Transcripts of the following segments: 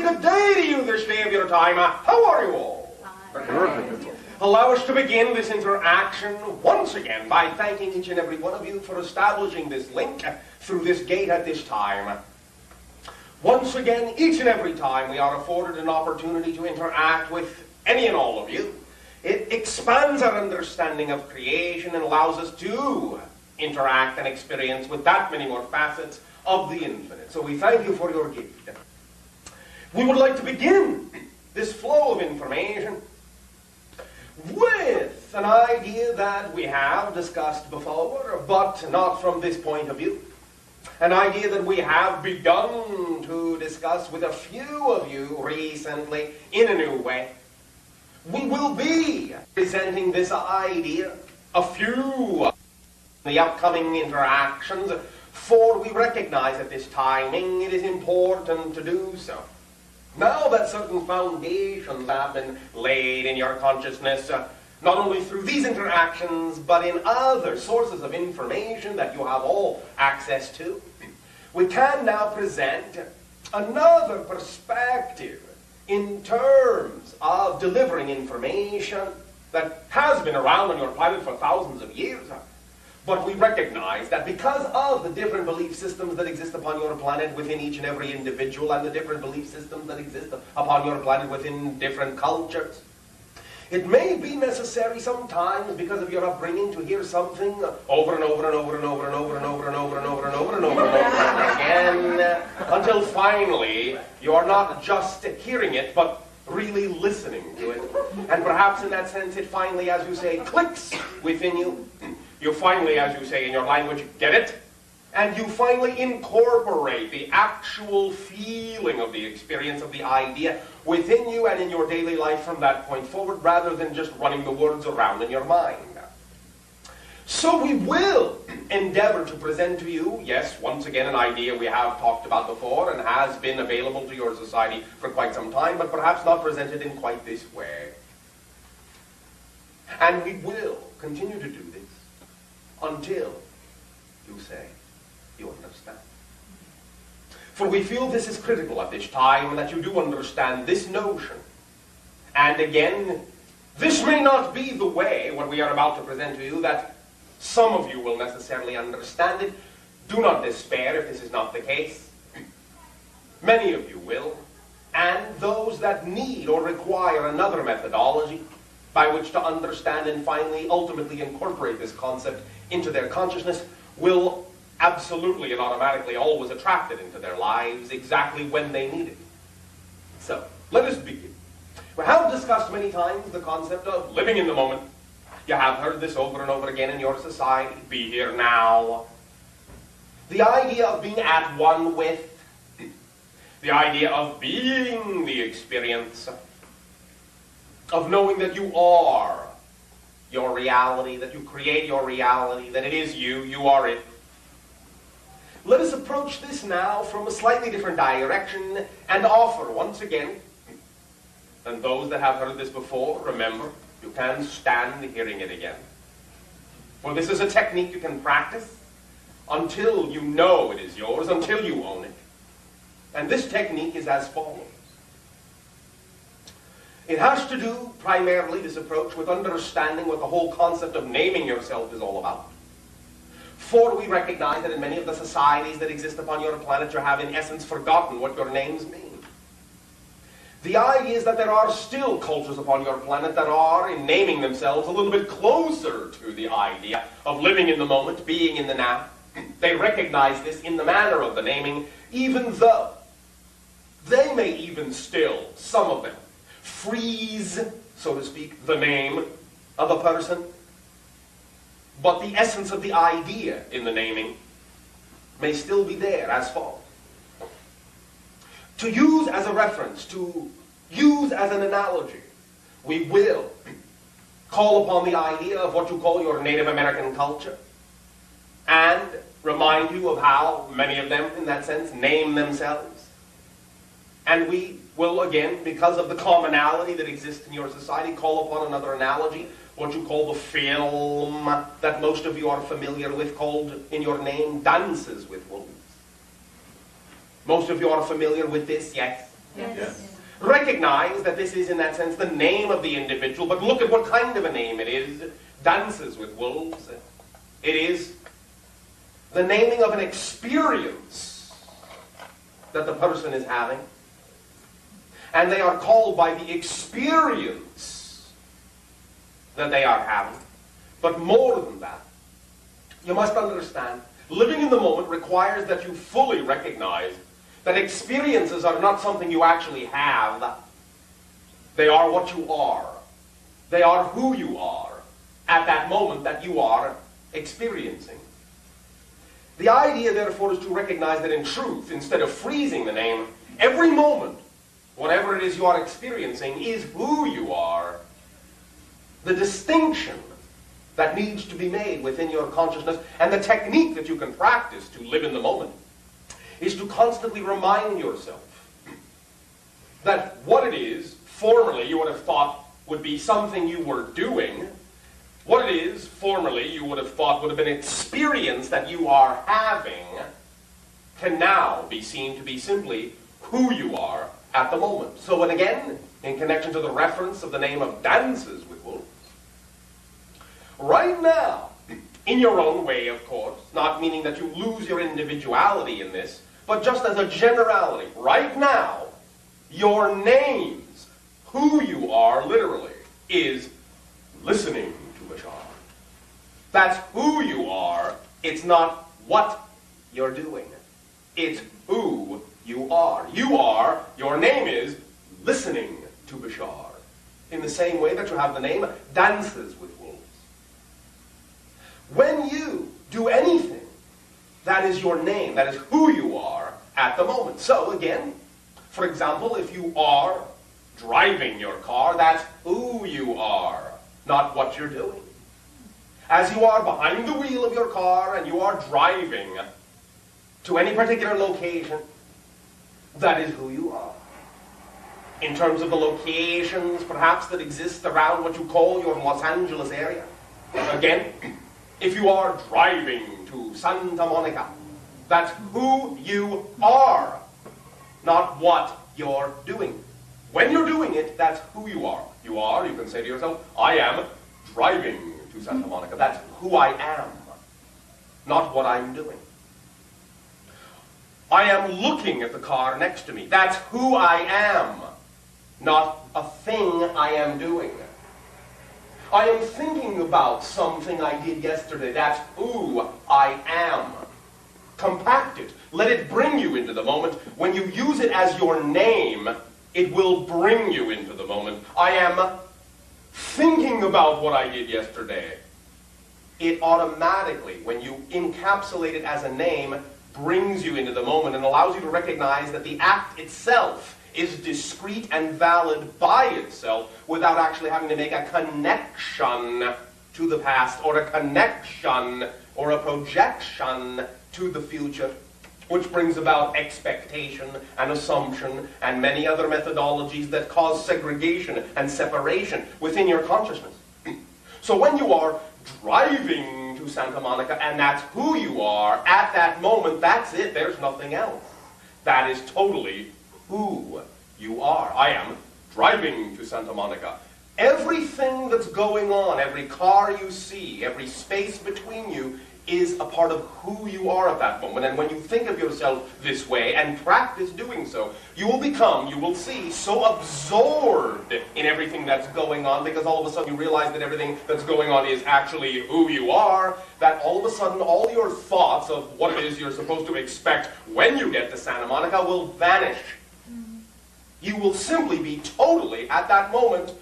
good day to you this day of your time. How are you all? Allow us to begin this interaction once again by thanking each and every one of you for establishing this link through this gate at this time. Once again, each and every time we are afforded an opportunity to interact with any and all of you, it expands our understanding of creation and allows us to interact and experience with that many more facets of the infinite. So we thank you for your gift. We would like to begin this flow of information with an idea that we have discussed before, but not from this point of view. An idea that we have begun to discuss with a few of you recently in a new way. We will be presenting this idea a few the upcoming interactions, for we recognize at this timing it is important to do so. Now that certain foundations have been laid in your consciousness, not only through these interactions, but in other sources of information that you have all access to, we can now present another perspective in terms of delivering information that has been around on your planet for thousands of years. But we recognize that because of the different belief systems that exist upon your planet within each and every individual, and the different belief systems that exist upon your planet within different cultures, it may be necessary sometimes, because of your upbringing, to hear something over and over and over and over and over and over and over and over and over and over and over again, until finally you are not just hearing it, but really listening to it. And perhaps in that sense it finally, as you say, clicks within you. You finally, as you say in your language, get it, and you finally incorporate the actual feeling of the experience of the idea within you and in your daily life from that point forward, rather than just running the words around in your mind. So we will endeavor to present to you, yes, once again, an idea we have talked about before and has been available to your society for quite some time, but perhaps not presented in quite this way. And we will continue to do this until you say you understand. For we feel this is critical at this time, that you do understand this notion. And again, this may not be the way, what we are about to present to you, that some of you will necessarily understand it. Do not despair if this is not the case. Many of you will. And those that need or require another methodology by which to understand and finally, ultimately incorporate this concept into their consciousness will absolutely and automatically always attract it into their lives exactly when they need it. So, let us begin. We have discussed many times the concept of living in the moment. You have heard this over and over again in your society. Be here now. The idea of being at one with. The idea of being the experience. Of knowing that you are your reality, that you create your reality, that it is you, you are it. Let us approach this now from a slightly different direction and offer, once again, and those that have heard this before, remember, you can stand hearing it again. For this is a technique you can practice until you know it is yours, until you own it. And this technique is as follows. It has to do, primarily, this approach, with understanding what the whole concept of naming yourself is all about. For we recognize that in many of the societies that exist upon your planet, you have in essence forgotten what your names mean. The idea is that there are still cultures upon your planet that are, in naming themselves, a little bit closer to the idea of living in the moment, being in the now. They recognize this in the manner of the naming, even though they may even still, some of them, freeze, so to speak, the name of a person. But the essence of the idea in the naming may still be there as follows. To use as a reference, to use as an analogy, we will call upon the idea of what you call your Native American culture and remind you of how many of them, in that sense, name themselves. And we will, again, because of the commonality that exists in your society, call upon another analogy, what you call the film that most of you are familiar with, called in your name Dances with Wolves. Most of you are familiar with this, yes? Yes. Recognize that this is, in that sense, the name of the individual, but look at what kind of a name it is. Dances with Wolves. It is the naming of an experience that the person is having. And they are called by the experience that they are having. But more than that, you must understand, living in the moment requires that you fully recognize that experiences are not something you actually have. They are what you are. They are who you are at that moment that you are experiencing. The idea, therefore, is to recognize that in truth, instead of freezing the name, every moment, whatever it is you are experiencing, is who you are. The distinction that needs to be made within your consciousness, and the technique that you can practice to live in the moment, is to constantly remind yourself that what it is, formerly you would have thought would be something you were doing, what it is, formerly you would have thought would have been an experience that you are having, can now be seen to be simply who you are at the moment. So, and again, in connection to the reference of the name of Dances with Wolves, right now, in your own way, of course, not meaning that you lose your individuality in this, but just as a generality, right now, your names, who you are, literally, is listening to Bashar. That's who you are. It's not what you're doing. It's who you are. You are, your name is, listening to Bashar. In the same way that you have the name Dances with Wolves. When you do anything, that is your name. That is who you are at the moment. So again, for example, if you are driving your car, that's who you are, not what you're doing. As you are behind the wheel of your car and you are driving to any particular location, that is who you are. In terms of the locations, perhaps, that exist around what you call your Los Angeles area. Again, if you are driving to Santa Monica, that's who you are, not what you're doing. When you're doing it, that's who you are. You are, you can say to yourself, I am driving to Santa Monica. That's who I am, not what I'm doing. I am looking at the car next to me. That's who I am, not a thing I am doing. I am thinking about something I did yesterday. That's who I am. Compact it. Let it bring you into the moment. When you use it as your name, it will bring you into the moment. I am thinking about what I did yesterday. It automatically, when you encapsulate it as a name, brings you into the moment and allows you to recognize that the act itself is discrete and valid by itself without actually having to make a connection to the past or a connection or a projection to the future, which brings about expectation and assumption and many other methodologies that cause segregation and separation within your consciousness. So when you are driving to Santa Monica and that's who you are at that moment, that's it. There's nothing else. That is totally who you are. I am driving to Santa Monica. Everything that's going on, every car you see, every space between you is a part of who you are at that moment. And when you think of yourself this way and practice doing so, you will become, you will see, so absorbed in everything that's going on, because all of a sudden you realize that everything that's going on is actually who you are, that all of a sudden all your thoughts of what it is you're supposed to expect when you get to Santa Monica will vanish. You will simply be totally, at that moment,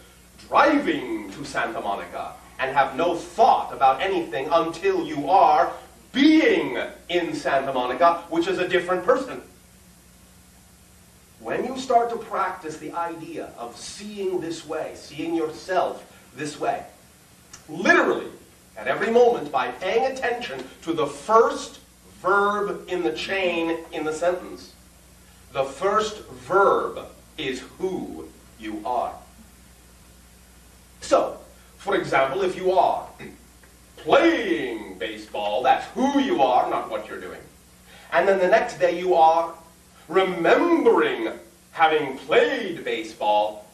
driving to Santa Monica and have no thought about anything until you are being in Santa Monica, which is a different person. When you start to practice the idea of seeing this way, seeing yourself this way, literally, at every moment, by paying attention to the first verb in the chain in the sentence, the first verb is who you are. So, for example, if you are playing baseball, that's who you are, not what you're doing. And then the next day you are remembering having played baseball,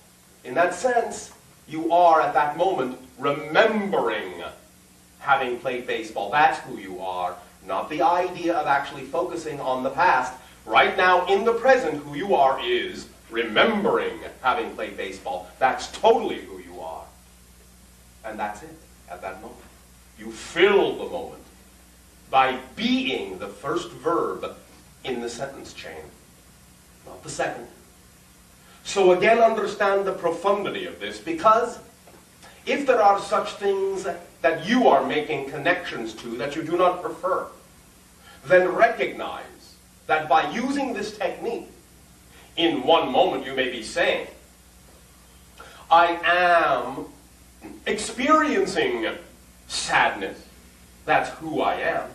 in that sense, you are at that moment remembering having played baseball. That's who you are, not the idea of actually focusing on the past. Right now, in the present, who you are is remembering having played baseball. That's totally who you are. And that's it, at that moment. You fill the moment by being the first verb in the sentence chain, not the second. So again, understand the profundity of this, because if there are such things that you are making connections to that you do not prefer, then recognize that by using this technique, in one moment you may be saying, I am experiencing sadness. That's who I am.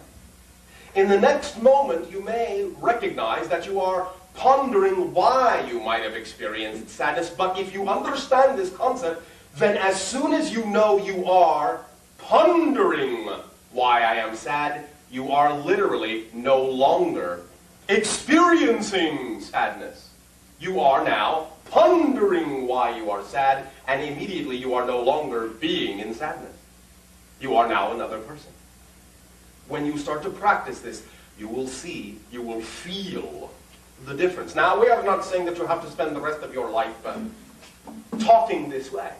In the next moment, you may recognize that you are pondering why you might have experienced sadness. But if you understand this concept, then as soon as you know you are pondering why I am sad, you are literally no longer experiencing sadness. You are now pondering why you are sad, and immediately you are no longer being in sadness. You are now another person. When you start to practice this, you will see, you will feel the difference. Now, we are not saying that you have to spend the rest of your life talking this way.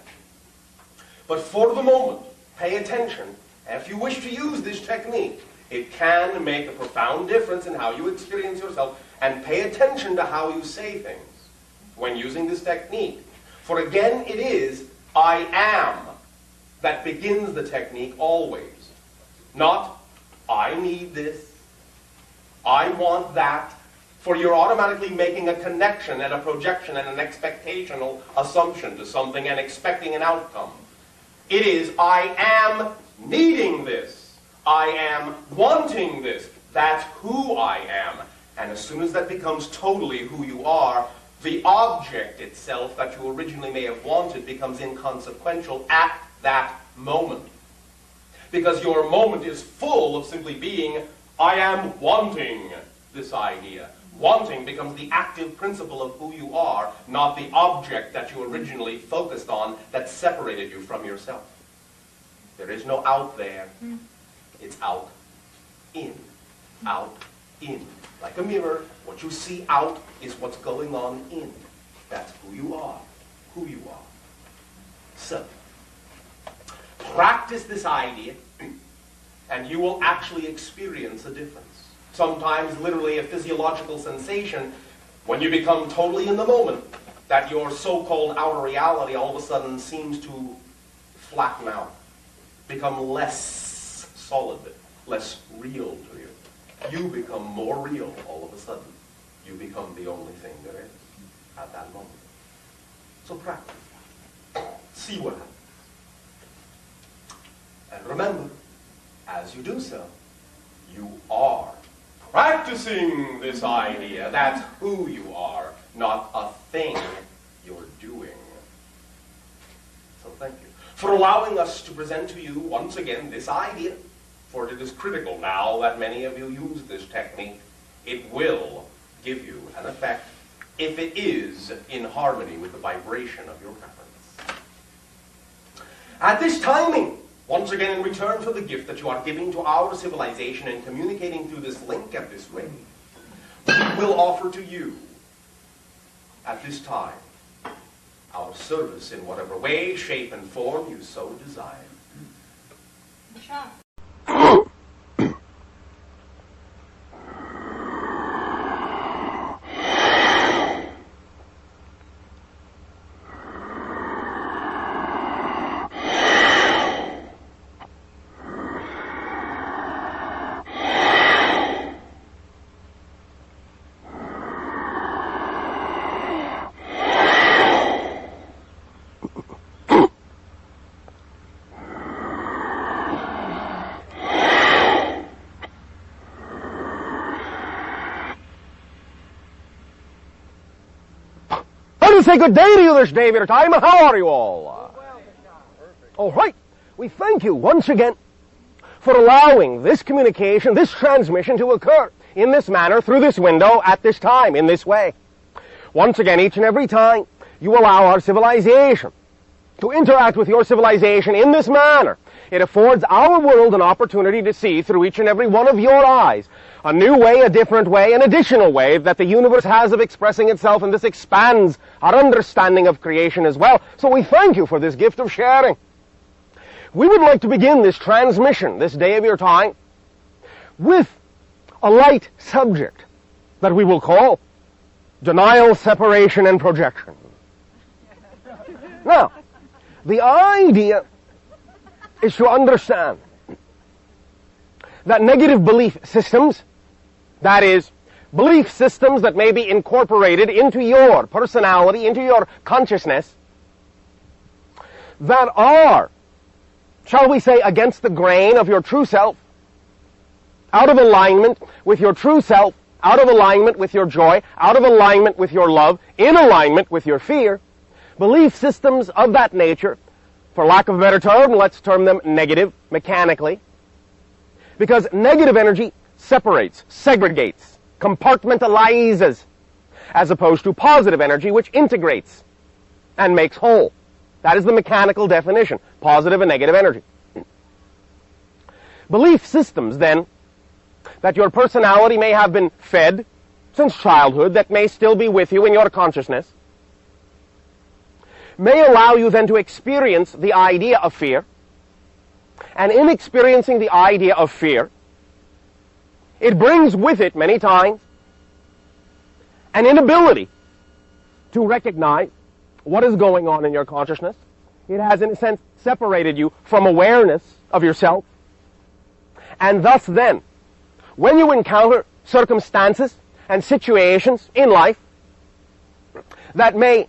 But for the moment, pay attention. If you wish to use this technique, it can make a profound difference in how you experience yourself, and pay attention to how you say things when using this technique. For again, it is I am that begins the technique always. Not I need this, I want that, for you're automatically making a connection and a projection and an expectational assumption to something and expecting an outcome. It is I am needing this, I am wanting this, that's who I am. And as soon as that becomes totally who you are, the object itself that you originally may have wanted becomes inconsequential at that moment. Because your moment is full of simply being, I am wanting this idea. Wanting becomes the active principle of who you are, not the object that you originally focused on that separated you from yourself. There is no out there. It's out, in, out, in. Like a mirror, what you see out is what's going on in. That's who you are, who you are. So, practice this idea, and you will actually experience a difference. Sometimes literally a physiological sensation when you become totally in the moment, that your so-called outer reality all of a sudden seems to flatten out, become less solid, less real to you. You become more real all of a sudden. You become the only thing there is at that moment. So practice. See what happens. And remember, as you do so, you are practicing this idea. That's who you are, not a thing you're doing. So thank you for allowing us to present to you once again this idea, for it is critical now that many of you use this technique. It will give you an effect if it is in harmony with the vibration of your preference. At this timing, once again, in return for the gift that you are giving to our civilization and communicating through this link at this way, we will offer to you, at this time, our service in whatever way, shape, and form you so desire. Bashar. Say good day to you this day, your time. How are you all? All right. We thank you once again for allowing this communication, this transmission to occur in this manner, through this window, at this time, in this way. once again, each and every time you allow our civilization to interact with your civilization in this manner, it affords our world an opportunity to see through each and every one of your eyes a new way, a different way, an additional way that the universe has of expressing itself, and this expands our understanding of creation as well. So we thank you for this gift of sharing. We would like to begin this transmission, this day of your time, with a light subject that we will call denial, separation, and projection. Now, the idea is to understand that negative belief systems, that is, belief systems that may be incorporated into your personality, into your consciousness, that are, shall we say, against the grain of your true self, out of alignment with your true self, out of alignment with your joy, out of alignment with your love, in alignment with your fear, belief systems of that nature, for lack of a better term, let's term them negative, mechanically, because negative energy separates, segregates, compartmentalizes, as opposed to positive energy, which integrates and makes whole. That is the mechanical definition, positive and negative energy. Belief systems, then, that your personality may have been fed since childhood, that may still be with you in your consciousness, may allow you then to experience the idea of fear, and in experiencing the idea of fear, it brings with it many times an inability to recognize what is going on in your consciousness. It has, in a sense, separated you from awareness of yourself. And thus then, when you encounter circumstances and situations in life that may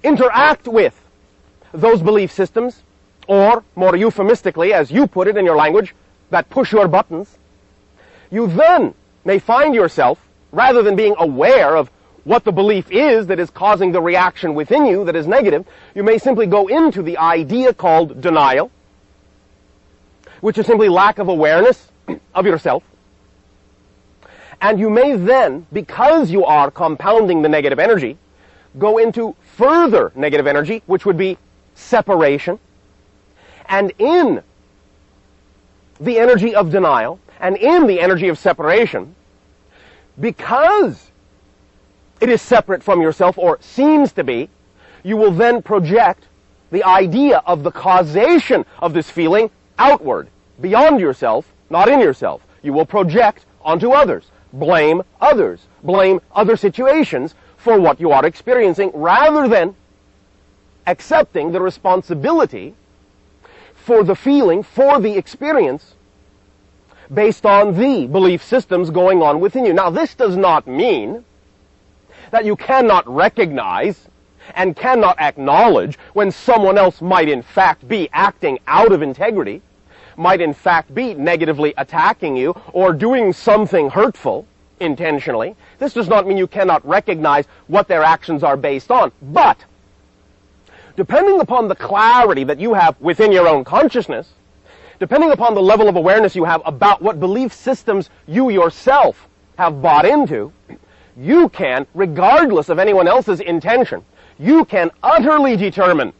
interact with those belief systems, or more euphemistically, as you put it in your language, that push your buttons, you then may find yourself, rather than being aware of what the belief is that is causing the reaction within you that is negative, you may simply go into the idea called denial, which is simply lack of awareness of yourself. And you may then, because you are compounding the negative energy, go into further negative energy, which would be separation. And in the energy of denial, and in the energy of separation, because it is separate from yourself, or seems to be, you will then project the idea of the causation of this feeling outward, beyond yourself, not in yourself. You will project onto others, blame other situations for what you are experiencing, rather than accepting the responsibility for the feeling, for the experience, based on the belief systems going on within you. Now, this does not mean that you cannot recognize and cannot acknowledge when someone else might in fact be acting out of integrity, might in fact be negatively attacking you, or doing something hurtful intentionally. This does not mean you cannot recognize what their actions are based on. But, depending upon the clarity that you have within your own consciousness, depending upon the level of awareness you have about what belief systems you yourself have bought into, you can, regardless of anyone else's intention, you can utterly determine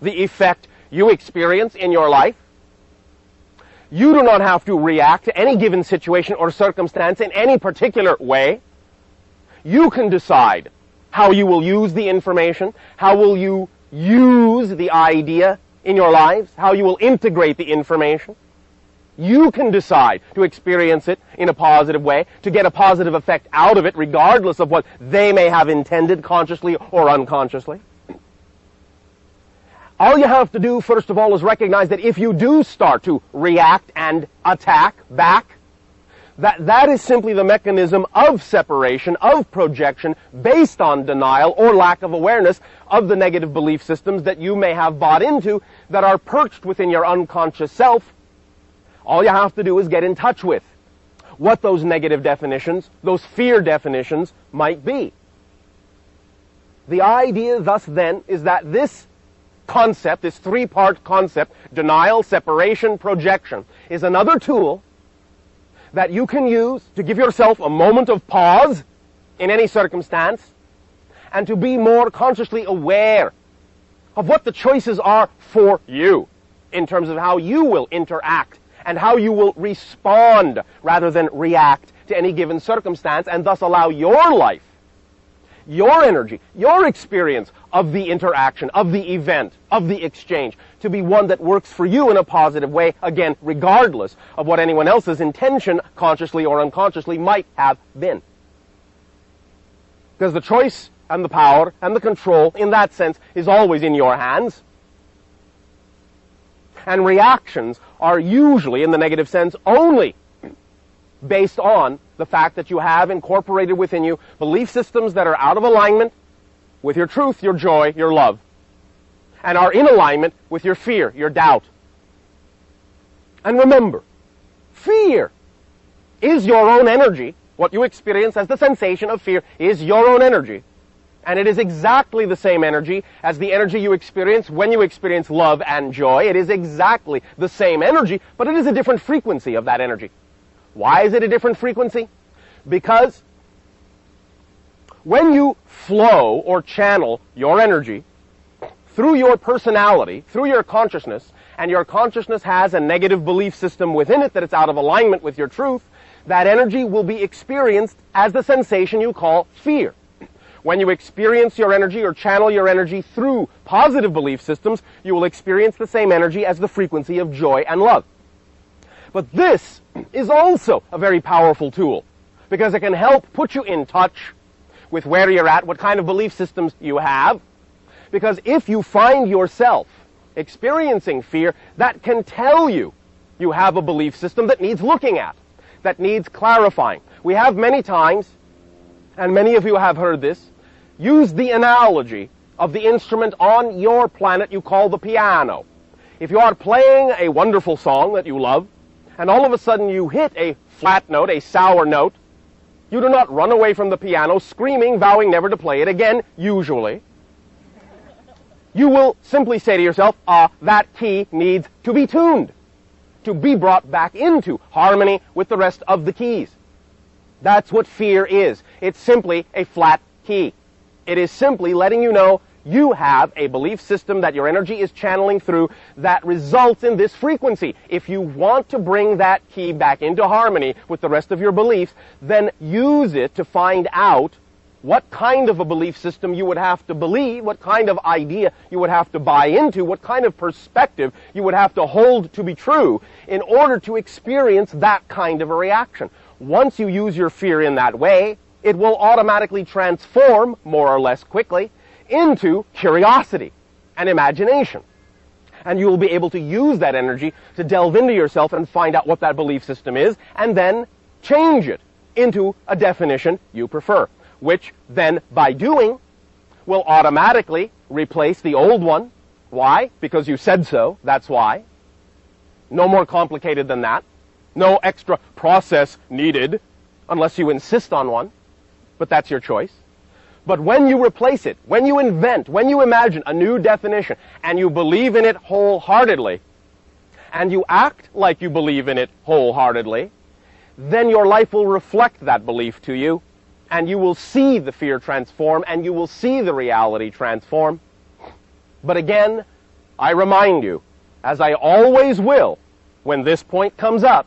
the effect you experience in your life. You do not have to react to any given situation or circumstance in any particular way. You can decide how you will use the information, how will you use the idea in your lives, how you will integrate the information. You can decide to experience it in a positive way, to get a positive effect out of it, regardless of what they may have intended, consciously or unconsciously. All you have to do, first of all, is recognize that if you do start to react and attack back, that is simply the mechanism of separation, of projection, based on denial or lack of awareness of the negative belief systems that you may have bought into that are perched within your unconscious self. All you have to do is get in touch with what those negative definitions, those fear definitions, might be. The idea, thus, then, is that this concept, this three-part concept, denial, separation, projection, is another tool that you can use to give yourself a moment of pause in any circumstance, and to be more consciously aware of what the choices are for you in terms of how you will interact and how you will respond rather than react to any given circumstance, and thus allow your life, your energy, your experience of the interaction, of the event, of the exchange, to be one that works for you in a positive way, again, regardless of what anyone else's intention, consciously or unconsciously, might have been. Because the choice and the power and the control, in that sense, is always in your hands. And reactions are usually, in the negative sense, only based on the fact that you have incorporated within you belief systems that are out of alignment with your truth, your joy, your love, and are in alignment with your fear, your doubt. And remember, fear is your own energy. What you experience as the sensation of fear is your own energy. And it is exactly the same energy as the energy you experience when you experience love and joy. It is exactly the same energy, but it is a different frequency of that energy. Why is it a different frequency? Because when you flow or channel your energy through your personality, through your consciousness, and your consciousness has a negative belief system within it that it's out of alignment with your truth, that energy will be experienced as the sensation you call fear. When you experience your energy or channel your energy through positive belief systems, you will experience the same energy as the frequency of joy and love. But this is also a very powerful tool, because it can help put you in touch with where you're at, what kind of belief systems you have. Because if you find yourself experiencing fear, that can tell you you have a belief system that needs looking at, that needs clarifying. We have many times, and many of you have heard this, use the analogy of the instrument on your planet you call the piano. If you are playing a wonderful song that you love, and all of a sudden you hit a flat note, a sour note, you do not run away from the piano screaming, vowing never to play it again, usually. You will simply say to yourself, that key needs to be tuned, to be brought back into harmony with the rest of the keys. That's what fear is. It's simply a flat key. It is simply letting you know you have a belief system that your energy is channeling through that results in this frequency. If you want to bring that key back into harmony with the rest of your beliefs, then use it to find out what kind of a belief system you would have to believe, what kind of idea you would have to buy into, what kind of perspective you would have to hold to be true in order to experience that kind of a reaction. Once you use your fear in that way, it will automatically transform, more or less quickly, into curiosity and imagination. And you will be able to use that energy to delve into yourself and find out what that belief system is, and then change it into a definition you prefer, which then, by doing, will automatically replace the old one. Why? Because you said so, that's why. No more complicated than that. No extra process needed, unless you insist on one, but that's your choice. But when you replace it, when you invent, when you imagine a new definition, and you believe in it wholeheartedly, and you act like you believe in it wholeheartedly, then your life will reflect that belief to you, and you will see the fear transform, and you will see the reality transform. But again, I remind you, as I always will when this point comes up,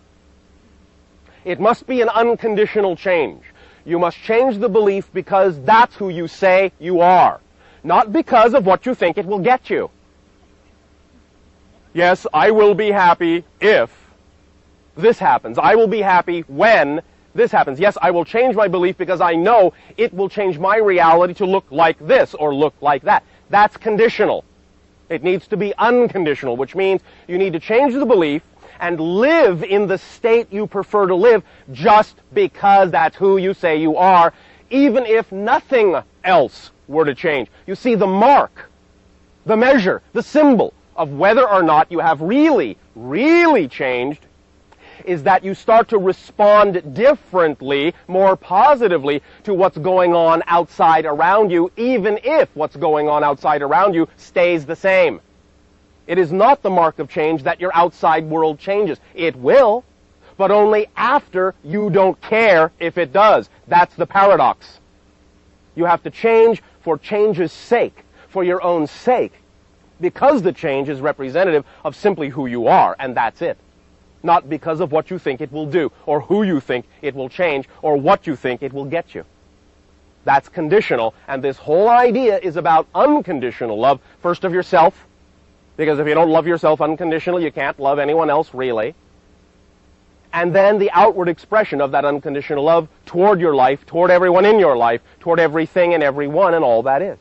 it must be an unconditional change. You must change the belief because that's who you say you are, not because of what you think it will get you. Yes, I will be happy if this happens. I will be happy when this happens. Yes, I will change my belief because I know it will change my reality to look like this or look like that. That's conditional. It needs to be unconditional, which means you need to change the belief and live in the state you prefer to live just because that's who you say you are, even if nothing else were to change. You see, the mark, the measure, the symbol of whether or not you have really, really changed is that you start to respond differently, more positively to what's going on outside around you, even if what's going on outside around you stays the same. It is not the mark of change that your outside world changes. It will, but only after you don't care if it does. That's the paradox. You have to change for change's sake, for your own sake, because the change is representative of simply who you are, and that's it. Not because of what you think it will do, or who you think it will change, or what you think it will get you. That's conditional, and this whole idea is about unconditional love, first of yourself, because if you don't love yourself unconditionally, you can't love anyone else really. And then the outward expression of that unconditional love toward your life, toward everyone in your life, toward everything and everyone and all that is.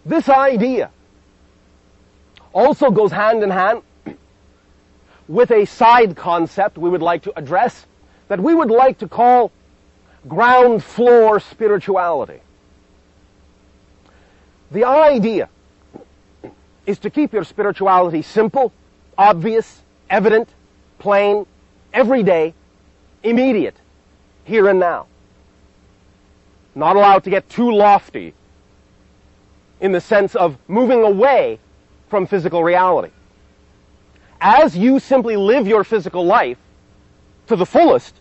This idea also goes hand in hand with a side concept we would like to address that we would like to call ground floor spirituality. The idea is to keep your spirituality simple, obvious, evident, plain, everyday, immediate, here and now. Not allowed to get too lofty in the sense of moving away from physical reality. As you simply live your physical life to the fullest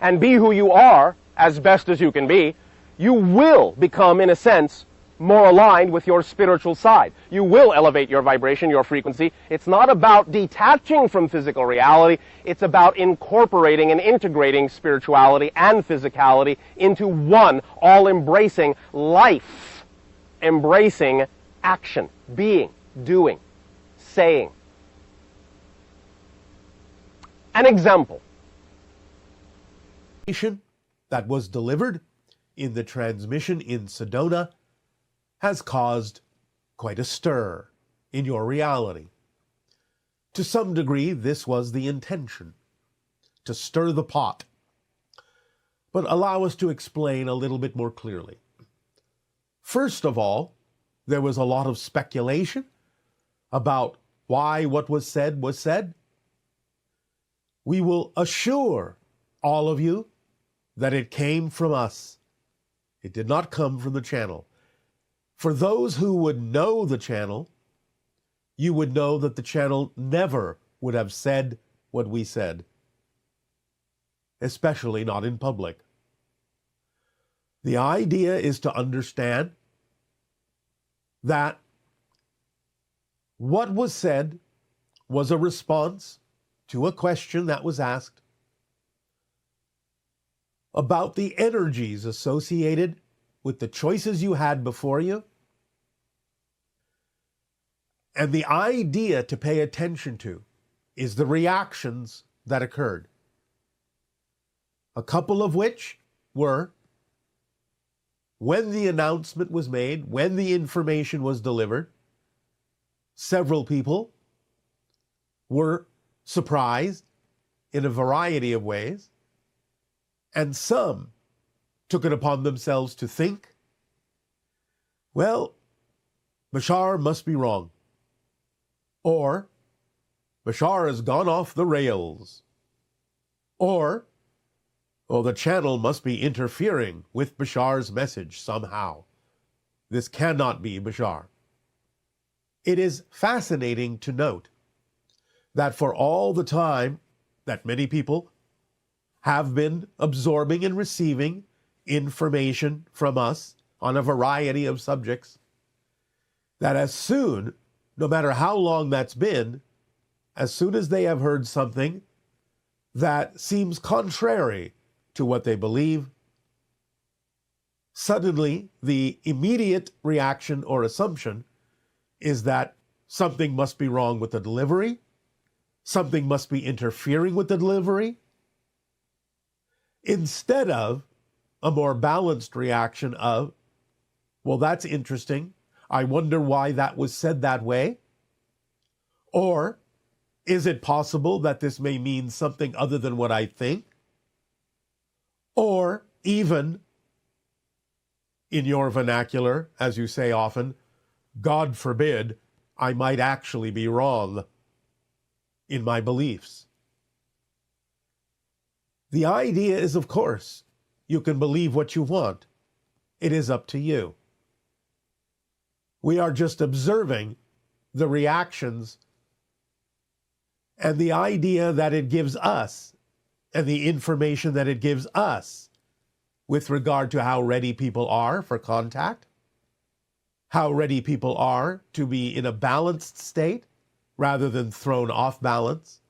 and be who you are as best as you can be, you will become, in a sense, more aligned with your spiritual side. You will elevate your vibration, your frequency. It's not about detaching from physical reality. It's about incorporating and integrating spirituality and physicality into one, all-embracing life, embracing action, being, doing, saying. An example. That was delivered in the transmission in Sedona has caused quite a stir in your reality. To some degree, this was the intention, to stir the pot. But allow us to explain a little bit more clearly. First of all, there was a lot of speculation about why what was said was said. We will assure all of you that it came from us. It did not come from the channel. For those who would know the channel, you would know that the channel never would have said what we said, especially not in public. The idea is to understand that what was said was a response to a question that was asked about the energies associated with the choices you had before you, and the idea to pay attention to is the reactions that occurred, a couple of which were when the announcement was made, when the information was delivered, several people were surprised in a variety of ways, and some took it upon themselves to think, well, Bashar must be wrong. Or, Bashar has gone off the rails. Or, oh, the channel must be interfering with Bashar's message somehow. This cannot be Bashar. It is fascinating to note that for all the time that many people have been absorbing and receiving information from us on a variety of subjects, that as soon, no matter how long that's been, as soon as they have heard something that seems contrary to what they believe, suddenly the immediate reaction or assumption is that something must be wrong with the delivery, something must be interfering with the delivery, instead of a more balanced reaction of, well, that's interesting. I wonder why that was said that way. Or, is it possible that this may mean something other than what I think? Or, even, in your vernacular, as you say often, God forbid, I might actually be wrong in my beliefs. The idea is, of course, you can believe what you want. It is up to you. We are just observing the reactions and the idea that it gives us and the information that it gives us with regard to how ready people are for contact, how ready people are to be in a balanced state rather than thrown off balance.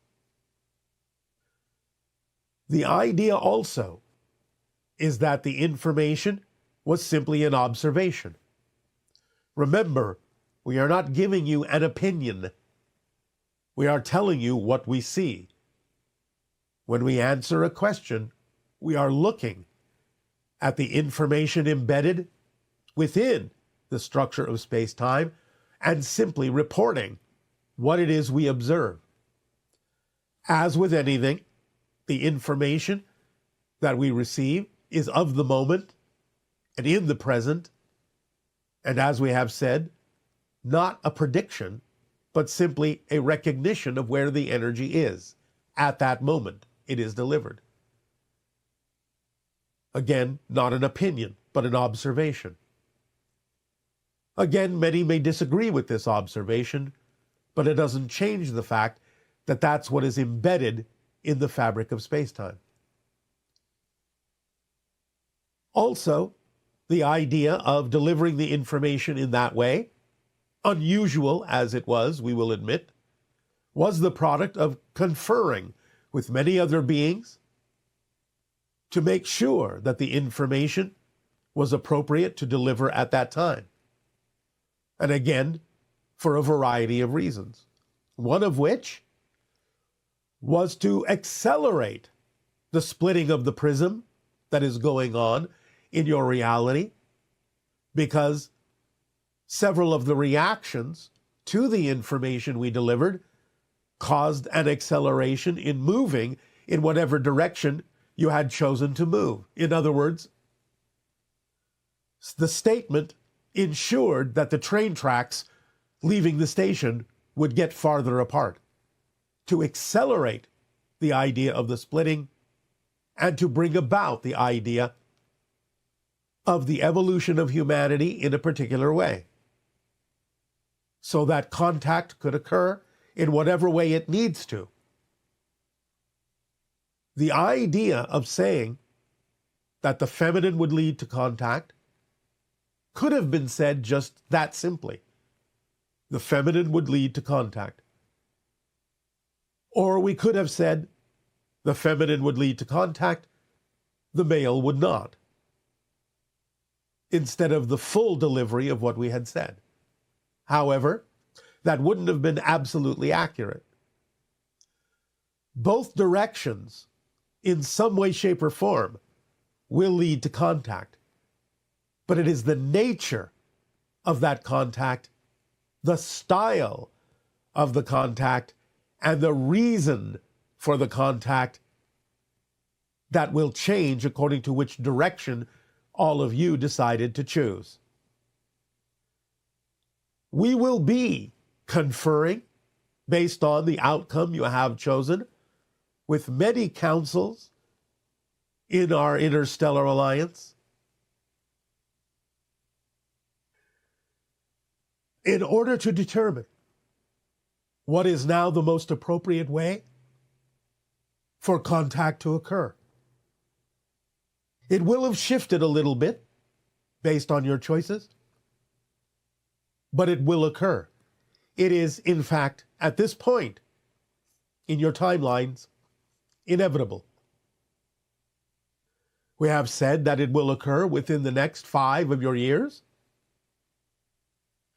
The idea also is that the information was simply an observation. Remember, we are not giving you an opinion. We are telling you what we see. When we answer a question, we are looking at the information embedded within the structure of space-time and simply reporting what it is we observe. As with anything, the information that we receive is of the moment and in the present, and as we have said, not a prediction, but simply a recognition of where the energy is at that moment it is delivered. Again, not an opinion, but an observation. Again, many may disagree with this observation, but it doesn't change the fact that that's what is embedded in the fabric of space-time. Also, the idea of delivering the information in that way, unusual as it was, we will admit, was the product of conferring with many other beings to make sure that the information was appropriate to deliver at that time. And again, for a variety of reasons. One of which was to accelerate the splitting of the prism that is going on in your reality, because several of the reactions to the information we delivered caused an acceleration in moving in whatever direction you had chosen to move. In other words, the statement ensured that the train tracks leaving the station would get farther apart, to accelerate the idea of the splitting and to bring about the idea of the evolution of humanity in a particular way, so that contact could occur in whatever way it needs to. The idea of saying that the feminine would lead to contact could have been said just that simply. The feminine would lead to contact. Or we could have said the feminine would lead to contact, the male would not, instead of the full delivery of what we had said. However, that wouldn't have been absolutely accurate. Both directions, in some way, shape, or form, will lead to contact. But it is the nature of that contact, the style of the contact, and the reason for the contact that will change according to which direction all of you decided to choose. We will be conferring based on the outcome you have chosen with many councils in our interstellar alliance in order to determine what is now the most appropriate way for contact to occur. It will have shifted a little bit based on your choices, but it will occur. It is, in fact, at this point in your timelines, inevitable. We have said that it will occur within the next 5 of your years.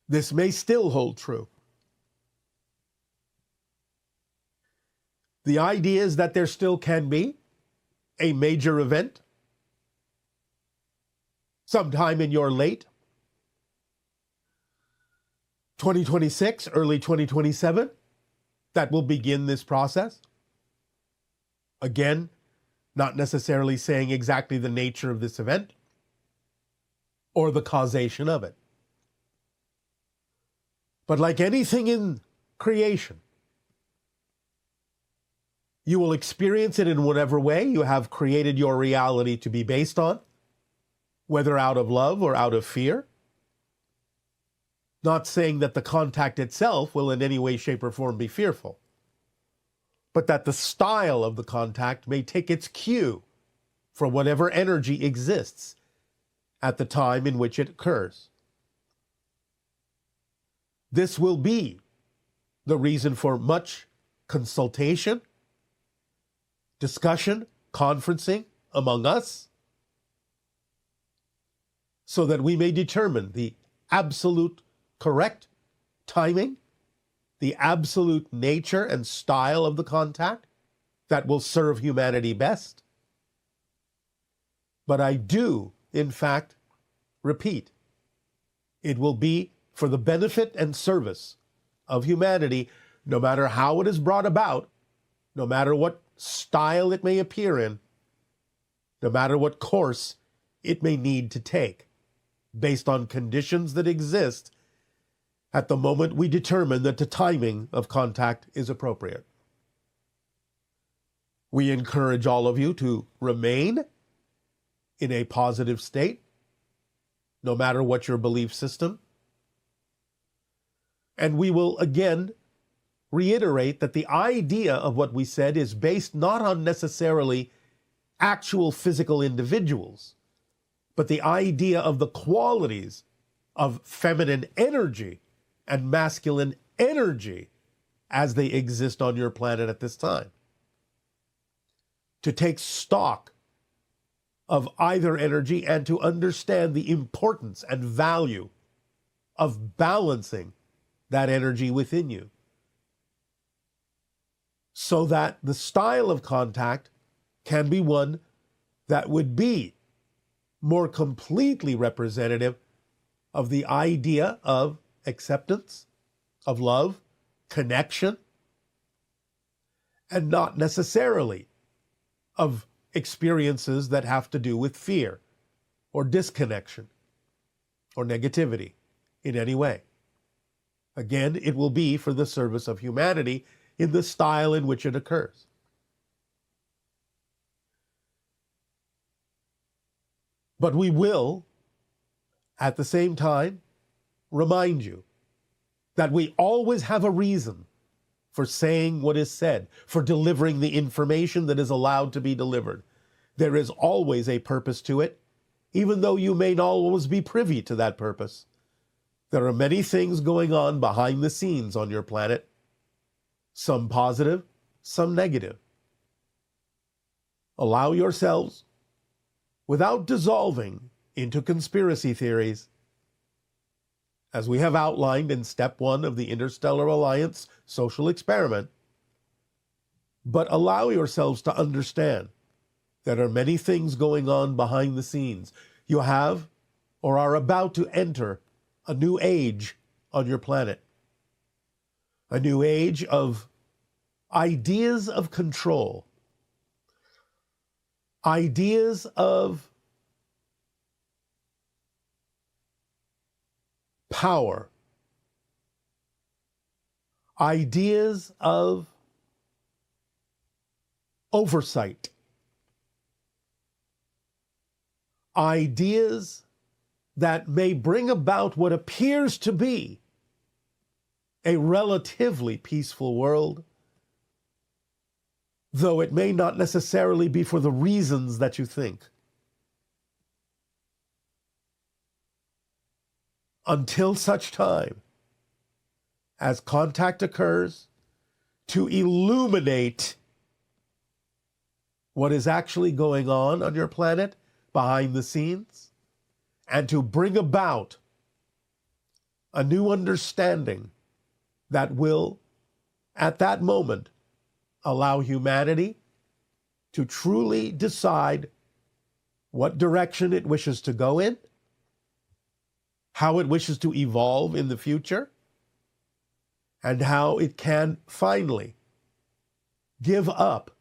This may still hold true. The idea is that there still can be a major event sometime in your late 2026, early 2027, that will begin this process. Again, not necessarily saying exactly the nature of this event or the causation of it. But like anything in creation, you will experience it in whatever way you have created your reality to be based on, whether out of love or out of fear. Not saying that the contact itself will in any way, shape, or form be fearful, but that the style of the contact may take its cue for whatever energy exists at the time in which it occurs. This will be the reason for much consultation, discussion, conferencing among us, so that we may determine the absolute correct timing, the absolute nature and style of the contact that will serve humanity best. But I do, in fact, repeat, it will be for the benefit and service of humanity, no matter how it is brought about, no matter what style it may appear in, no matter what course it may need to take, based on conditions that exist at the moment we determine that the timing of contact is appropriate. We encourage all of you to remain in a positive state, no matter what your belief system. And we will again reiterate that the idea of what we said is based not on necessarily actual physical individuals, but the idea of the qualities of feminine energy and masculine energy as they exist on your planet at this time. To take stock of either energy and to understand the importance and value of balancing that energy within you, so that the style of contact can be one that would be more completely representative of the idea of acceptance, of love, connection, and not necessarily of experiences that have to do with fear or disconnection or negativity in any way. Again, it will be for the service of humanity in the style in which it occurs. But we will, at the same time, remind you that we always have a reason for saying what is said, for delivering the information that is allowed to be delivered. There is always a purpose to it, even though you may not always be privy to that purpose. There are many things going on behind the scenes on your planet, some positive, some negative. Allow yourselves, without dissolving into conspiracy theories, as we have outlined in Step 1 of the Interstellar Alliance social experiment, but allow yourselves to understand there are many things going on behind the scenes. You have or are about to enter a new age on your planet, a new age of ideas of control, ideas of power, ideas of oversight, ideas that may bring about what appears to be a relatively peaceful world, though it may not necessarily be for the reasons that you think. Until such time as contact occurs to illuminate what is actually going on your planet behind the scenes, and to bring about a new understanding that will, at that moment, allow humanity to truly decide what direction it wishes to go in, how it wishes to evolve in the future, and how it can finally give up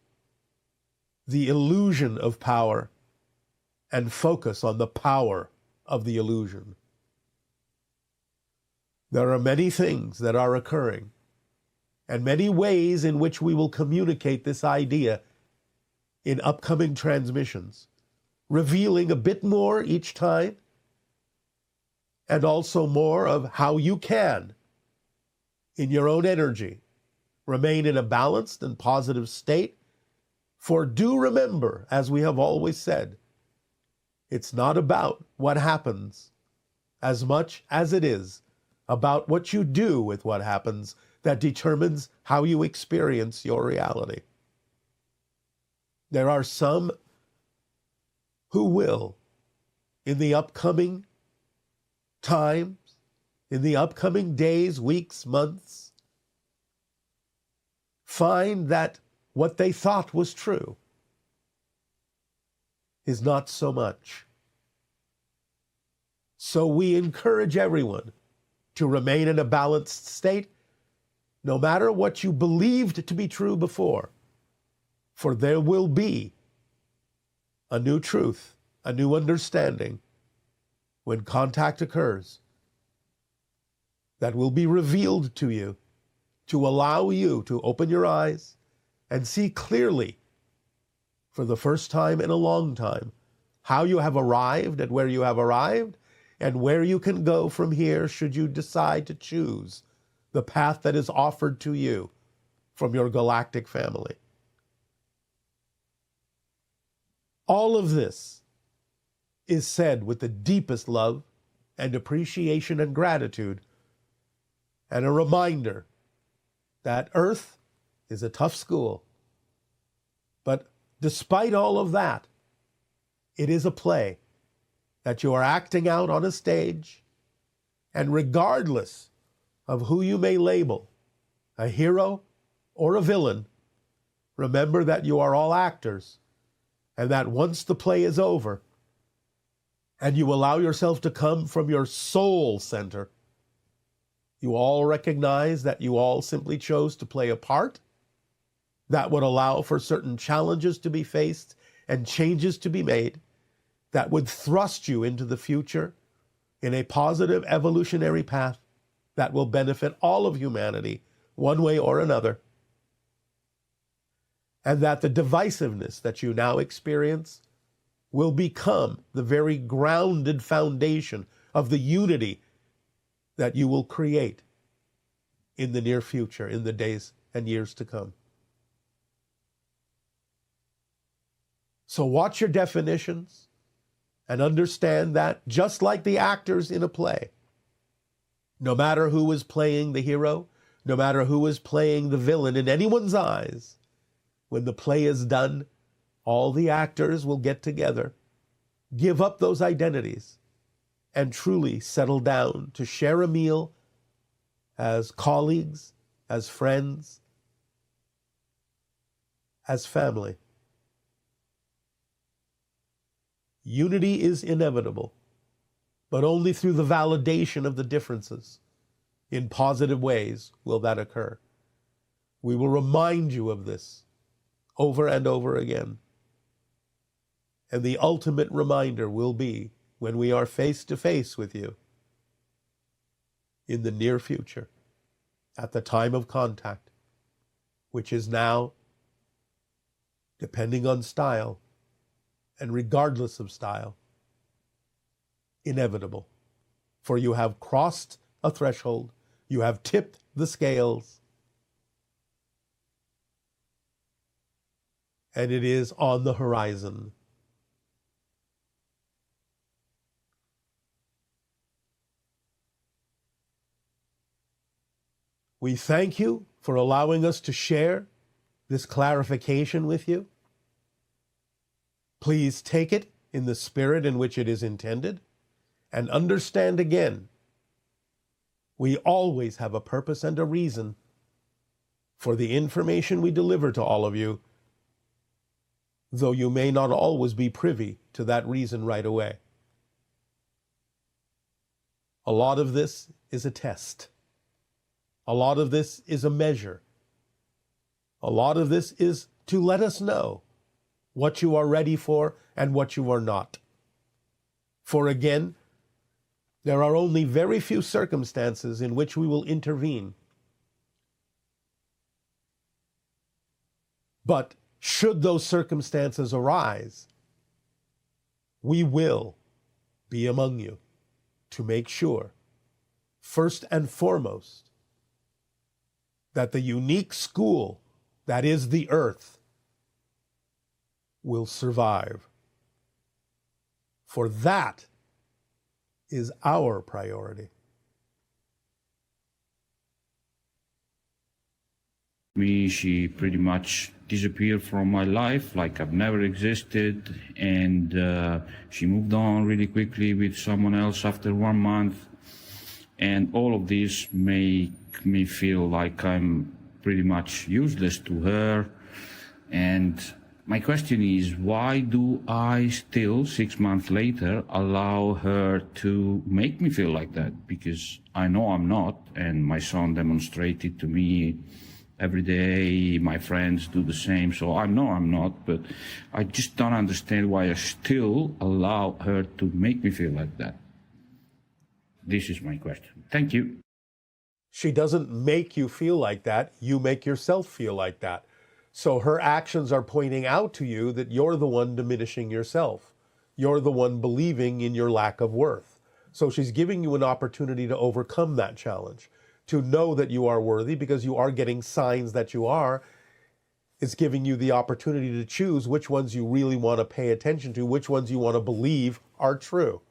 the illusion of power and focus on the power of the illusion. There are many things that are occurring, and many ways in which we will communicate this idea in upcoming transmissions, revealing a bit more each time, and also more of how you can, in your own energy, remain in a balanced and positive state For do remember, as we have always said, it's not about what happens as much as it is about what you do with what happens that determines how you experience your reality. There are some who will, in the upcoming times, in the upcoming days, weeks, months, find that what they thought was true is not so much. So we encourage everyone to remain in a balanced state, no matter what you believed to be true before, for there will be a new truth, a new understanding when contact occurs that will be revealed to you to allow you to open your eyes and see clearly for the first time in a long time how you have arrived at where you have arrived and where you can go from here should you decide to choose the path that is offered to you from your galactic family. All of this is said with the deepest love and appreciation and gratitude, and a reminder that Earth is a tough school. But despite all of that, it is a play that you are acting out on a stage, and regardless of who you may label, a hero or a villain, remember that you are all actors, and that once the play is over, and you allow yourself to come from your soul center, you all recognize that you all simply chose to play a part that would allow for certain challenges to be faced and changes to be made that would thrust you into the future in a positive evolutionary path that will benefit all of humanity one way or another. And that the divisiveness that you now experience will become the very grounded foundation of the unity that you will create in the near future, in the days and years to come. So watch your definitions and understand that just like the actors in a play, no matter who is playing the hero, no matter who is playing the villain in anyone's eyes, when the play is done, all the actors will get together, give up those identities, and truly settle down to share a meal as colleagues, as friends, as family. Unity is inevitable, but only through the validation of the differences. In positive ways will that occur. We will remind you of this over and over again. And the ultimate reminder will be when we are face to face with you in the near future, at the time of contact, which is now, depending on style and regardless of style, inevitable. For you have crossed a threshold, you have tipped the scales, and it is on the horizon. We thank you for allowing us to share this clarification with you. Please take it in the spirit in which it is intended, and understand again, we always have a purpose and a reason for the information we deliver to all of you, though you may not always be privy to that reason right away. A lot of this is a test. A lot of this is a measure. A lot of this is to let us know what you are ready for and what you are not. For again, there are only very few circumstances in which we will intervene. But should those circumstances arise, we will be among you to make sure, first and foremost, that the unique school that is the earth will survive. For that is our priority. She pretty much disappeared from my life like I've never existed, and she moved on really quickly with someone else after 1 month, and all of this make me feel like I'm pretty much useless to her. And my question is, why do I still, 6 months later, allow her to make me feel like that? Because I know I'm not, and my son demonstrated to me every day, my friends do the same, so I know I'm not, but I just don't understand why I still allow her to make me feel like that. This is my question. Thank you. She doesn't make you feel like that, you make yourself feel like that. So her actions are pointing out to you that you're the one diminishing yourself. You're the one believing in your lack of worth. So she's giving you an opportunity to overcome that challenge, to know that you are worthy because you are getting signs that you are. It's giving you the opportunity to choose which ones you really want to pay attention to, which ones you want to believe are true.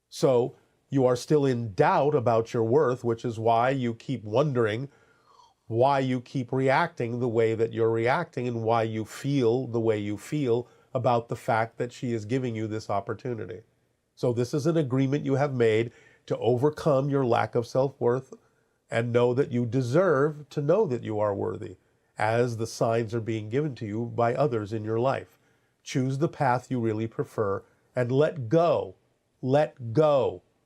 So you are still in doubt about your worth, which is why you keep wondering why you keep reacting the way that you're reacting and why you feel the way you feel about the fact that she is giving you this opportunity. So this is an agreement you have made to overcome your lack of self-worth and know that you deserve to know that you are worthy as the signs are being given to you by others in your life. Choose the path you really prefer and let go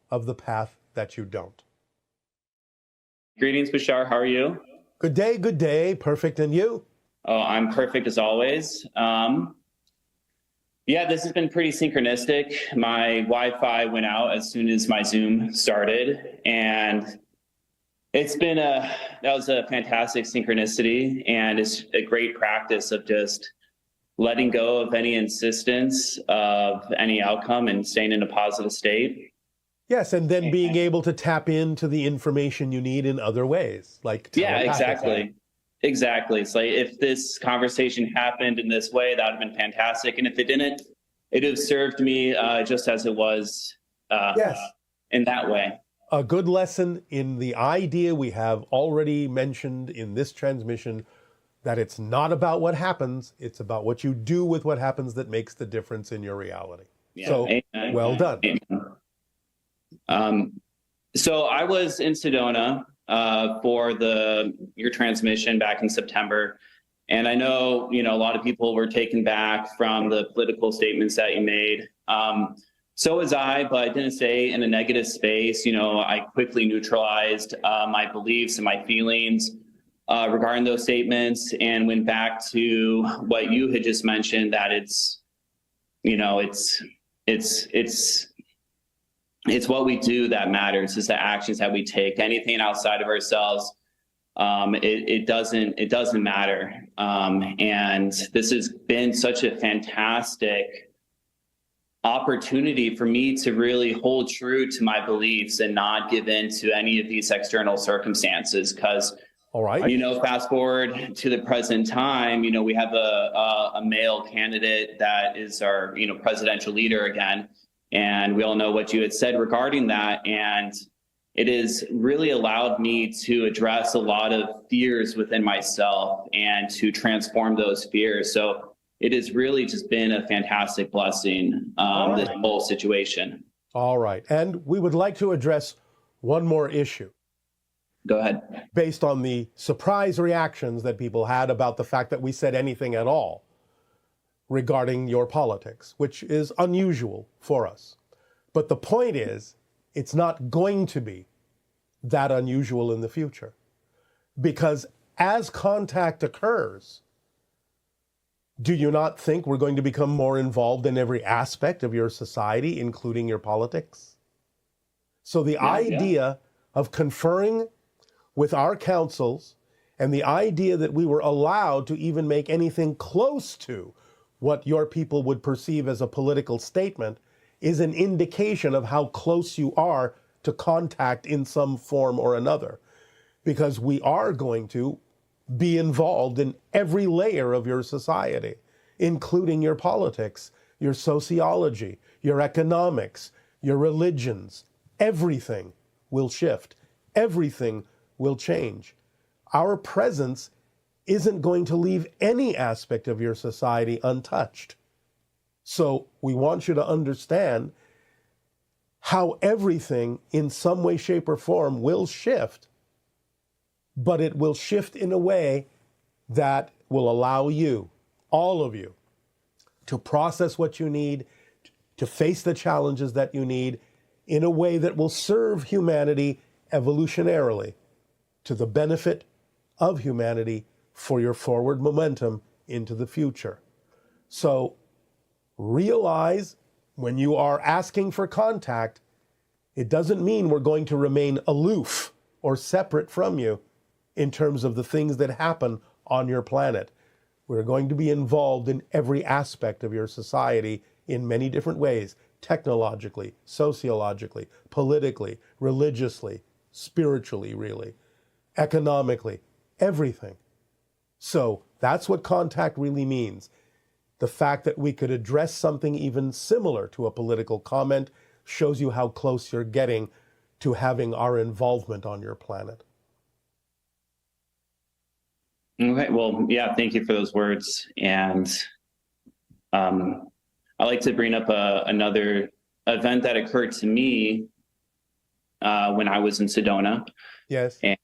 of the path that you don't. Greetings, Bashar. How are you? Good day. Perfect. And you? Oh, I'm perfect as always. Yeah, this has been pretty synchronistic. My Wi-Fi went out as soon as my Zoom started, and that was a fantastic synchronicity, and it's a great practice of just letting go of any insistence of any outcome and staying in a positive state. Yes, and then being able to tap into the information you need in other ways, like exactly. It's like, if this conversation happened in this way, that would have been fantastic, and if it didn't, it would have served me just as it was in that way. A good lesson in the idea we have already mentioned in this transmission, that it's not about what happens, it's about what you do with what happens that makes the difference in your reality. Yeah, so, amen. Well done. Amen. So I was in Sedona for your transmission back in September. And I know, a lot of people were taken back from the political statements that you made. So was I, but I didn't stay in a negative space. I quickly neutralized my beliefs and my feelings regarding those statements and went back to what you had just mentioned, that it's what we do that matters. It's the actions that we take. Anything outside of ourselves, it doesn't matter. And this has been such a fantastic opportunity for me to really hold true to my beliefs and not give in to any of these external circumstances. Because, all right, fast forward to the present time, we have a male candidate that is our, presidential leader again. And we all know what you had said regarding that. And it has really allowed me to address a lot of fears within myself and to transform those fears. So it has really just been a fantastic blessing, this whole situation. All right. And we would like to address one more issue. Go ahead. Based on the surprise reactions that people had about the fact that we said anything at all regarding your politics, which is unusual for us. But the point is, it's not going to be that unusual in the future. Because as contact occurs, do you not think we're going to become more involved in every aspect of your society, including your politics? So the idea of conferring with our councils and the idea that we were allowed to even make anything close to what your people would perceive as a political statement is an indication of how close you are to contact in some form or another. Because we are going to be involved in every layer of your society, including your politics, your sociology, your economics, your religions. Everything will shift. Everything will change. Our presence isn't going to leave any aspect of your society untouched. So we want you to understand how everything in some way, shape, or form will shift, but it will shift in a way that will allow you, all of you, to process what you need, to face the challenges that you need in a way that will serve humanity evolutionarily to the benefit of humanity for your forward momentum into the future. So realize when you are asking for contact, it doesn't mean we're going to remain aloof or separate from you in terms of the things that happen on your planet. We're going to be involved in every aspect of your society in many different ways, technologically, sociologically, politically, religiously, spiritually, really, economically, everything. So that's what contact really means. The fact that we could address something even similar to a political comment shows you how close you're getting to having our involvement on your planet. Okay, well, yeah, thank you for those words. And I like to bring up another event that occurred to me when I was in Sedona. Yes. And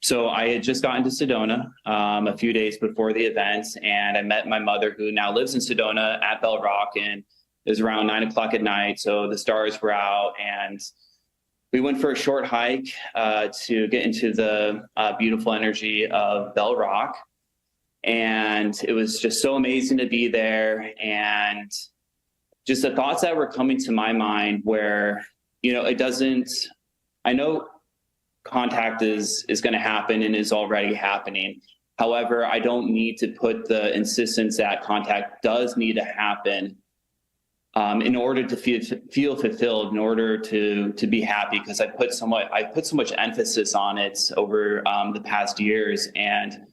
so I had just gotten to Sedona a few days before the event, and I met my mother, who now lives in Sedona, at Bell Rock, and it was around 9 o'clock at night, so the stars were out, and we went for a short hike to get into the beautiful energy of Bell Rock. And it was just so amazing to be there. And just the thoughts that were coming to my mind where, I know contact is going to happen and is already happening. However, I don't need to put the insistence that contact does need to happen in order to feel fulfilled, in order to be happy, because I put so much emphasis on it over the past years, and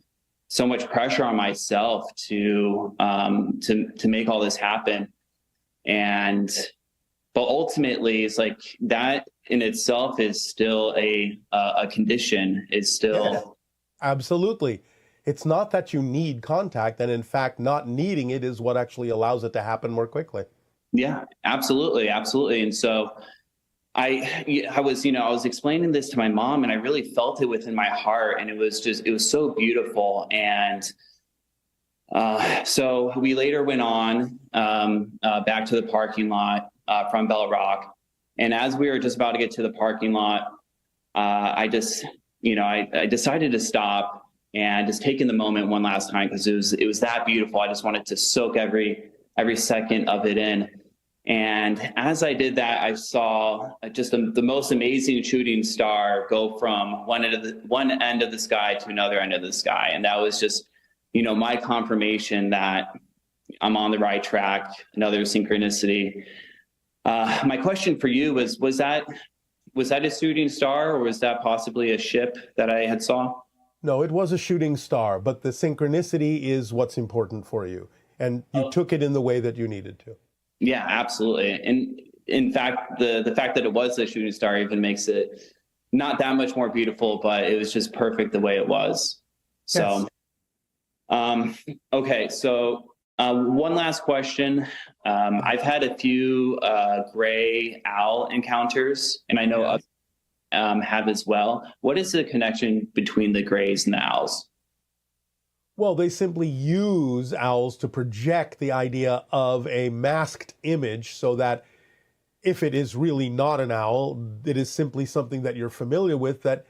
so much pressure on myself to make all this happen. But ultimately, it's like that in itself is still a condition. It's still Yes, absolutely. It's not that you need contact, and in fact, not needing it is what actually allows it to happen more quickly. Yeah, absolutely. And so I was explaining this to my mom, and I really felt it within my heart, and it was so beautiful. And so we later went on back to the parking lot from Bell Rock. And as we were just about to get to the parking lot, I decided to stop and just take in the moment one last time, because it was that beautiful. I just wanted to soak every second of it in. And as I did that, I saw just the most amazing shooting star go from one end of the sky to another end of the sky. And that was just, my confirmation that I'm on the right track, another synchronicity. My question for you was that a shooting star, or was that possibly a ship that I had saw? No, it was a shooting star, but the synchronicity is what's important for you. And you took it in the way that you needed to. Yeah, absolutely. And in fact, the fact that it was a shooting star even makes it not that much more beautiful, but it was just perfect the way it was. So, yes. Okay. So one last question. I've had a few gray owl encounters, and I know others have as well. What is the connection between the grays and the owls? Well, they simply use owls to project the idea of a masked image, so that if it is really not an owl, it is simply something that you're familiar with that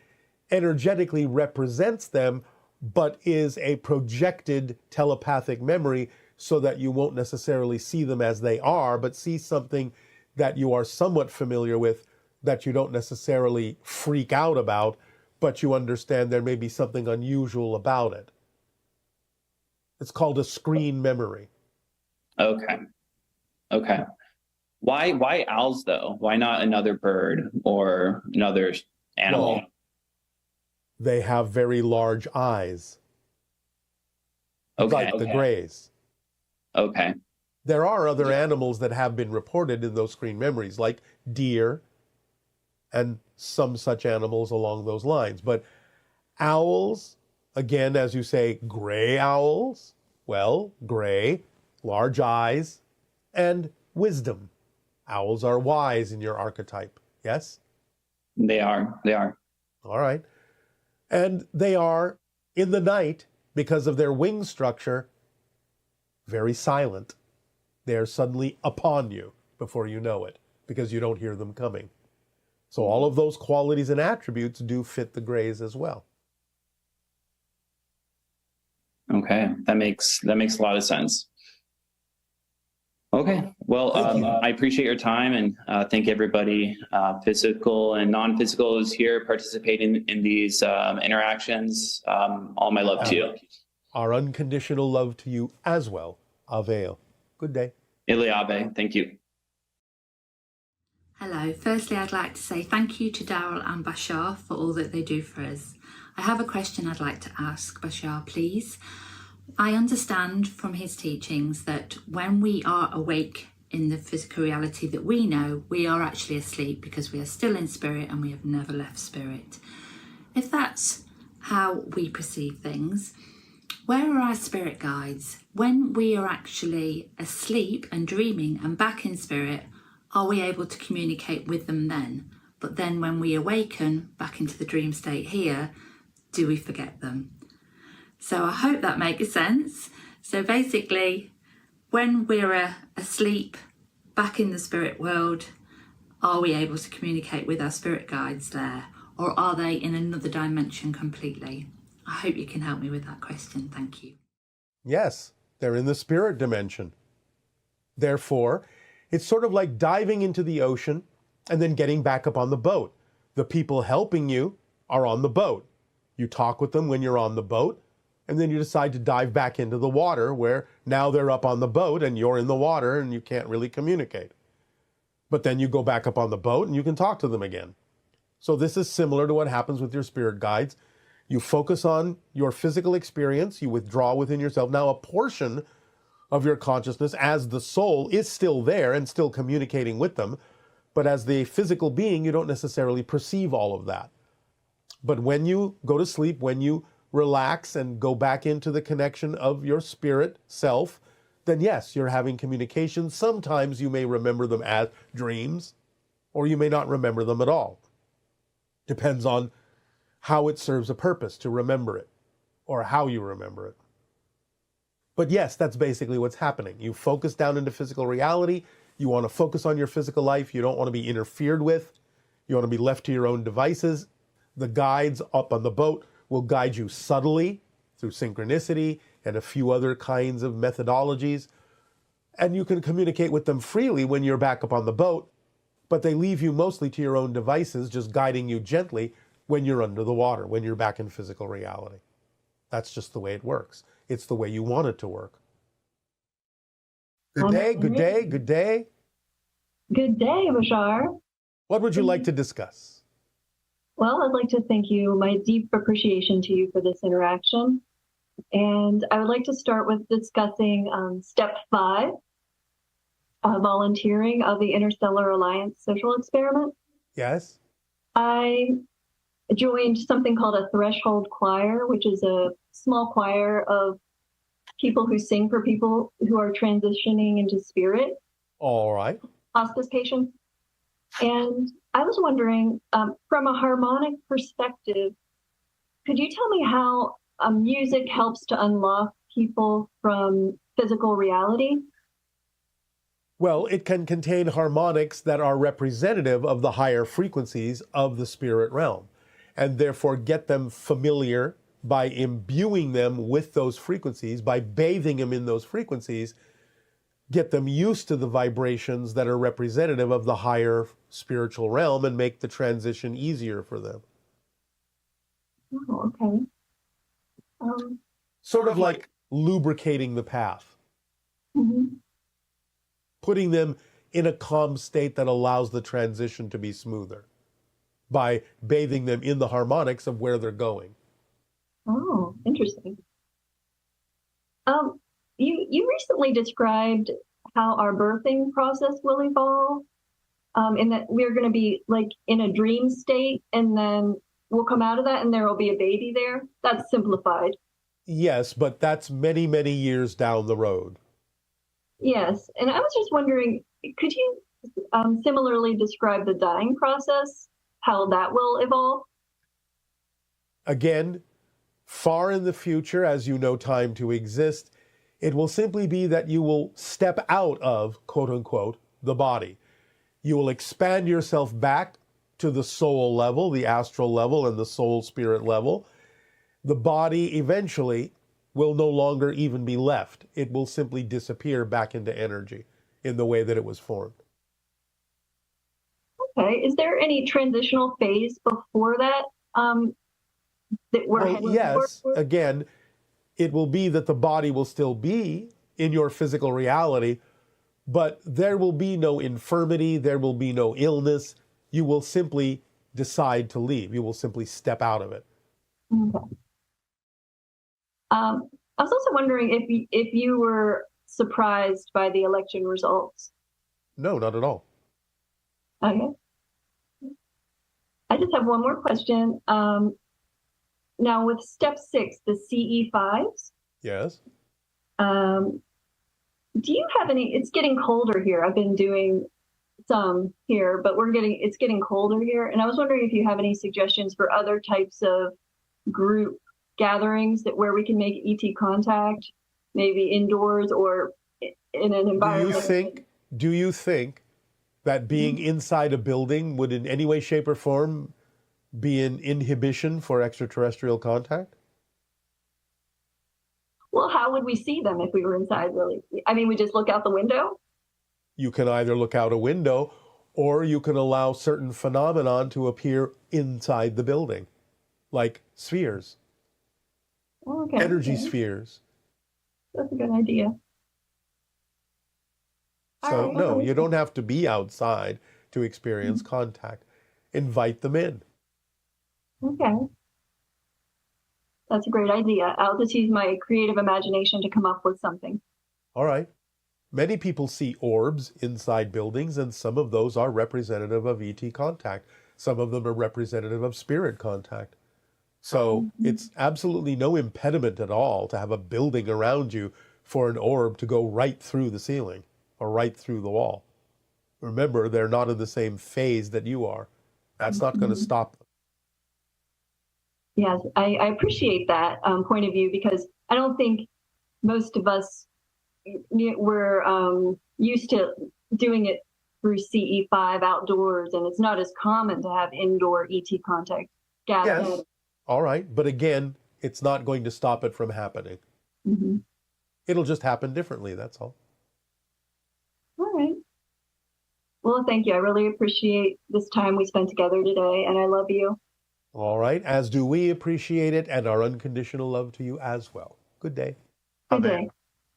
energetically represents them, but is a projected telepathic memory, so that you won't necessarily see them as they are, but see something that you are somewhat familiar with, that you don't necessarily freak out about, but you understand there may be something unusual about it. It's called a screen memory. Okay. Why owls though? Why not another bird or another animal? Well, they have very large eyes. Okay. like the grays. Okay. There are other animals that have been reported in those screen memories, like deer and some such animals along those lines. But owls, again, as you say, gray owls, well, gray, large eyes, and wisdom. Owls are wise in your archetype, yes? They are. They are. All right. And they are, in the night, because of their wing structure, very silent. They're suddenly upon you before you know it, because you don't hear them coming. So all of those qualities and attributes do fit the grays as well. Okay, that makes a lot of sense. Okay, well, I appreciate your time, and thank everybody, physical and non-physical, who's here participating in these interactions. All my love to you. Our unconditional love to you as well. Avail. Good day. Iliabe, thank you. Hello. Firstly, I'd like to say thank you to Daryl and Bashar for all that they do for us. I have a question I'd like to ask Bashar, please. I understand from his teachings that when we are awake in the physical reality that we know, we are actually asleep because we are still in spirit and we have never left spirit. If that's how we perceive things, where are our spirit guides? When we are actually asleep and dreaming and back in spirit, are we able to communicate with them then? But then when we awaken back into the dream state here, do we forget them? So I hope that makes sense. So basically, when we're asleep back in the spirit world, are we able to communicate with our spirit guides there? Or are they in another dimension completely? I hope you can help me with that question. Thank you. Yes, they're in the spirit dimension. Therefore, it's sort of like diving into the ocean and then getting back up on the boat. The people helping you are on the boat. You talk with them when you're on the boat, and then you decide to dive back into the water where now they're up on the boat and you're in the water and you can't really communicate. But then you go back up on the boat and you can talk to them again. So this is similar to what happens with your spirit guides. You focus on your physical experience, you withdraw within yourself. Now, a portion of your consciousness as the soul is still there and still communicating with them, but as the physical being, you don't necessarily perceive all of that. But when you go to sleep, when you relax and go back into the connection of your spirit self, then yes, you're having communication. Sometimes you may remember them as dreams, or you may not remember them at all. Depends on how it serves a purpose to remember it, or how you remember it. But yes, that's basically what's happening. You focus down into physical reality. You want to focus on your physical life. You don't want to be interfered with. You want to be left to your own devices. The guides up on the boat will guide you subtly through synchronicity and a few other kinds of methodologies. And you can communicate with them freely when you're back up on the boat, but they leave you mostly to your own devices, just guiding you gently when you're under the water, when you're back in physical reality. That's just the way it works. It's the way you want it to work. Good day, good day, good day. Good day, Bashar. What would you like to discuss? Well, I'd like to thank you, my deep appreciation to you for this interaction. And I would like to start with discussing step 5, volunteering of the Interstellar Alliance social experiment. Yes? I joined something called a threshold choir, which is a small choir of people who sing for people who are transitioning into spirit. All right. Hospice patients. And I was wondering, from a harmonic perspective, could you tell me how music helps to unlock people from physical reality? Well, it can contain harmonics that are representative of the higher frequencies of the spirit realm, and therefore get them familiar by imbuing them with those frequencies, by bathing them in those frequencies, get them used to the vibrations that are representative of the higher spiritual realm and make the transition easier for them. Oh, okay. Sort of like lubricating the path. Mm-hmm. Putting them in a calm state that allows the transition to be smoother by bathing them in the harmonics of where they're going. Oh, interesting. You recently described how our birthing process will evolve, and that we're going to be like in a dream state, and then we'll come out of that, and there will be a baby there. That's simplified. Yes, but that's many, many years down the road. Yes, and I was just wondering, could you similarly describe the dying process, how that will evolve? Again, far in the future, as you know time to exist, it will simply be that you will step out of, quote unquote, the body. You will expand yourself back to the soul level, the astral level, and the soul spirit level. The body eventually will no longer even be left. It will simply disappear back into energy in the way that it was formed. Okay, is there any transitional phase before that that we're heading yes, toward? again, it will be that the body will still be in your physical reality, but there will be no infirmity, there will be no illness. You will simply decide to leave. You will simply step out of it. Okay. I was also wondering if you were surprised by the election results. No, not at all. Okay. I just have one more question. Now with step 6, the CE5s. Yes. Do you have any? It's getting colder here. I've been doing some here, but it's getting colder here, and I was wondering if you have any suggestions for other types of group gatherings where we can make ET contact, maybe indoors or in an environment. Do you think that being inside a building would in any way, shape, or form be an inhibition for extraterrestrial contact? Well, how would we see them if we were inside, really? I mean, we just look out the window? You can either look out a window or you can allow certain phenomenon to appear inside the building, like spheres, Okay. energy spheres. That's a good idea. So, right. no, you don't have to be outside to experience contact. Invite them in. Okay. That's a great idea. I'll just use my creative imagination to come up with something. All right. Many people see orbs inside buildings, and some of those are representative of ET contact. Some of them are representative of spirit contact. So it's absolutely no impediment at all to have a building around you for an orb to go right through the ceiling or right through the wall. Remember, they're not in the same phase that you are. That's not going to stop them. Yes, I appreciate that point of view, because I don't think most of us were used to doing it through CE5 outdoors, and it's not as common to have indoor ET contact gatherings. Yes. All right. But again, it's not going to stop it from happening. Mm-hmm. It'll just happen differently. That's all. All right. Well, thank you. I really appreciate this time we spent together today, and I love you. All right. As do we appreciate it, and our unconditional love to you as well. Good day. Good day.